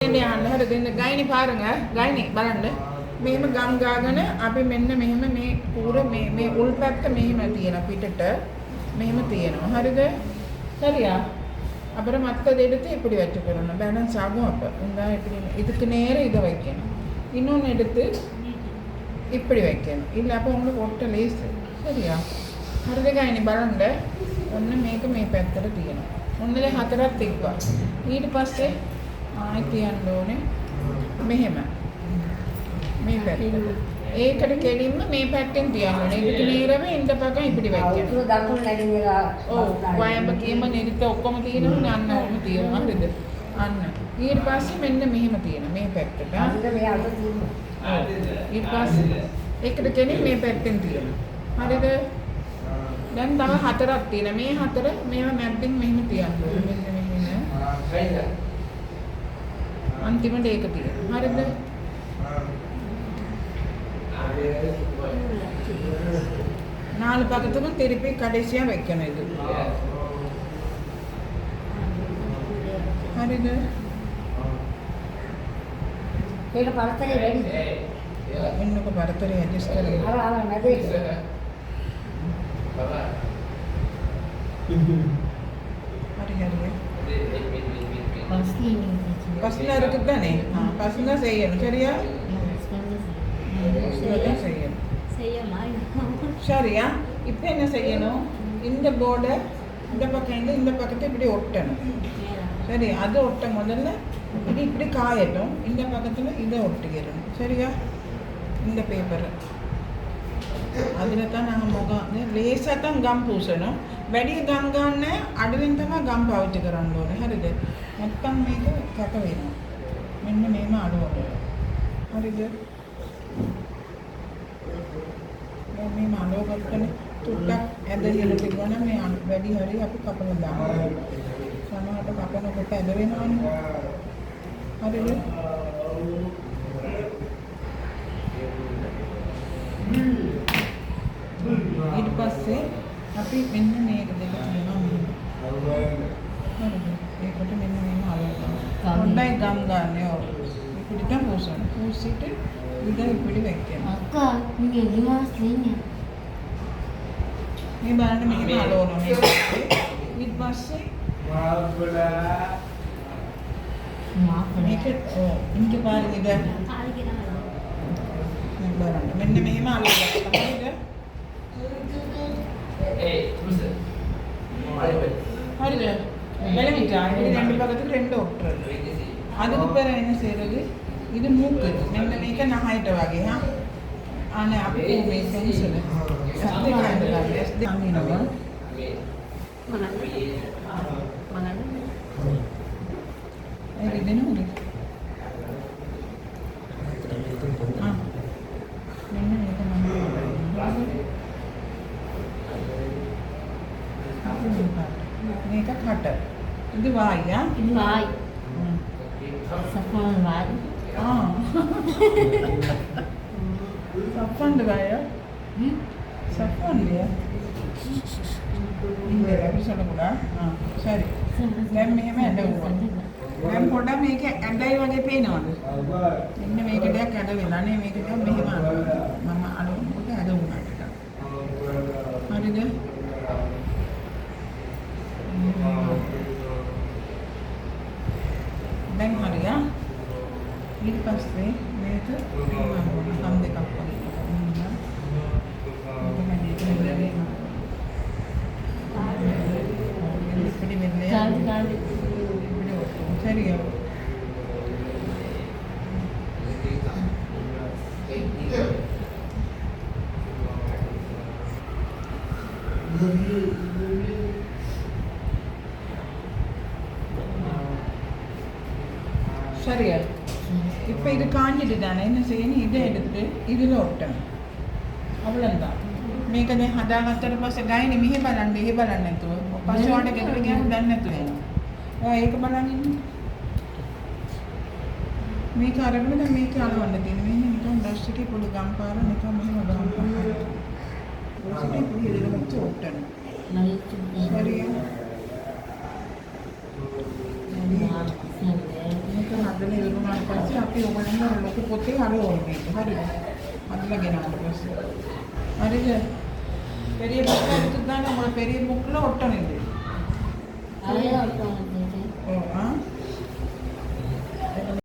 හරිද ඉන්න ගයිනි පාරංග ගයිනි බලන්න මෙහෙම ගම් ගාගෙන අපි මෙන්න මෙහෙම මේ පුර මේ උල් පැත්ත මෙහෙම තියෙන පිටට මෙහෙම තියෙනවා හරිද சரியா அப்புறம் மத்தத எடுத்து இப்படி வச்சுக்கணும் பேலன்ஸ் ஆகும் அப்ப இந்த இப்படி இதுக்கு நேர இத வைக்கணும் இன்னொன்னு எடுத்து இப்படி வைக்கணும் இல்ல அப்ப உங்களுக்கு ஒட்ட லேஸ் சரியா හරිද ගයිනි බලන්න ඔන්න මේක මේ පැත්තට තියෙනවා ඔන්නලේ හතරක් තිබ්බා ඊට පස්සේ ආයි තියන්න ඕනේ මෙහෙම මේ පැත්තට ඒකට කෙලින්ම මේ පැත්තෙන් තියන්න ඕනේ ඒක නේරම ඉඳ පගන් ඉපිටි වෙච්ච ඒක දකුණු නැගිනවා ඔව් වයඹ කීම නිරිත ඔක්කොම තියෙනවා අන්න ඔන්න තියෙනවා හරිද අන්න ඊට පස්සේ මෙන්න මෙහෙම තියෙනවා මේ පැත්තට අන්න මේ අත තියෙනවා ඊට පස්සේ ඒකට කෙලින් මේ පැත්තෙන් තියෙනවා හරිද දැන් තව හතරක් තියෙනවා මේ හතර මේවා මැප්පින් මෙහෙම තියන්න ඕනේ මෙන්න මෙහෙම අන්තිමට ඒක තියෙනවා හරිද நாலு பக்கத்துக்கும் திருப்பி கடைசியா வைக்கணும் இது හරිද ඒක පරතරේ වැඩි එන්නක පරතරේ ඇඩ්ජස්ට් කරලා අර නැදේ හරි பஸ்ல இருக்குது தானே பஸ்ல தான் செய்யணும் சரியா சரியா இப்போ என்ன செய்யணும் இந்த போர்டை இந்த பக்கம் இந்த பக்கத்தை இப்படி ஒட்டணும் சரி அது ஒட்ட முதல்ல இது இப்படி காயட்டும் இந்த பக்கத்தில் இதை ஒட்டிக்கிறணும் சரியா இந்த பேப்பரை அதில் தான் நாங்கள் முகம் லேசாக தான் கம் பூசணும் වැඩි ගම් ගන්න අඩුවෙන් තමයි ගම් පාවිච්චි කරන්න ඕනේ හරිද නැත්නම් මේක කැට වෙනවා මෙන්න මේම අඩුවකට හරිද දැන් මේ අඩුවකට තුඩක් ඇදගෙන තිබුණා මේ වැඩි හරිය අපි කපලා දානවා සමහරට කපනකොට ඇද වෙනවනේ හරිද ඊට පස්සේ අපි මෙන්න මේක දෙක තියෙනවා හරිද ඒකට මෙන්න මේම අලවනවා හොඳයි ගම් ගන්න ඕ ඉපිට පොසන පොසිට ඉඳ ඉපිට වෙක්කන අක්කා මේ නිවාස් දෙන්නේ මේ බලන්න මෙහෙම අලවනවා මේක ඊට පස්සේ මේක ඉන්ක පාරේ ඉඳ බලන්න මෙන්න මෙහෙම අලවනවා හරිද හරිද விளங்கிட்டா இது ரெண்டு பக்கத்துக்கு ரெண்டு ஒட்டுறது அதுக்கு பிறகு என்ன செய்யறது இது மூக்கு மெல்ல மேய்க்க நகாயிட்ட வகை ஆனால் அப்படி மேய்க்கன்னு சொல்லு SD காய்ந்ததாக SD வாங்கினவா இது என்ன ஒரு மெல்ல மேய்க்க මේක කට இது வாயா இது வாய் சப்பான் வாய் சப்பான் வாயா சப்பான் இல்லையா இல்லை அப்படி சொல்லக்கூடாது சரி දැන් මෙහෙම ඇඬවුවා දැන් පොඩක් මේක ඇඬයි වගේ පේනවද මෙන්න මේක දෙයක් ඇඬ වෙලා නේ මේක දෙයක් මෙහෙම අඬනවා මම අඬනකොට ඇඬ වුණා ටිකක් හරිද දැන් හරියා ඊට පස්සේ මේක හම් දෙකක් වගේ சரியா சரியா இப்போ இது காஞ்சிட்டு தானே என்ன செய்யணும் இதை எடுத்து இதில் ஒட்டணும் அவ்வளோதான் මේක දැන් හදාගත්තට පස්සේ ගයිනේ මෙහෙ බලන්න එහෙ බලන්න නැතුව පස්සේ වඩ ගෙදර ගියාම දැන් නැතුව එනවා ඔය ඒක බලන්න ඉන්න මේක අරගෙන දැන් මේක අලවන්න තියෙන මෙන්න නිකන් බ්‍රෂ් එකේ පොඩි ගම් පාර නිකන් මෙහෙම ගම් පාර ඒක පොඩි දෙයක් ඔට්ටන හරිය මේක හදලා ඉවරුනාට පස්සේ අපි ඔයගොල්ලන්ගේ අර ලොකු පොතේ අර ඕනේ මේක. හරිද? හදලා ගෙනාට පස්සේ. හරිද? பெரிய புக் எடுத்து தானே உங்களை பெரிய புக்கில் ஒட்டணும் இது. அதே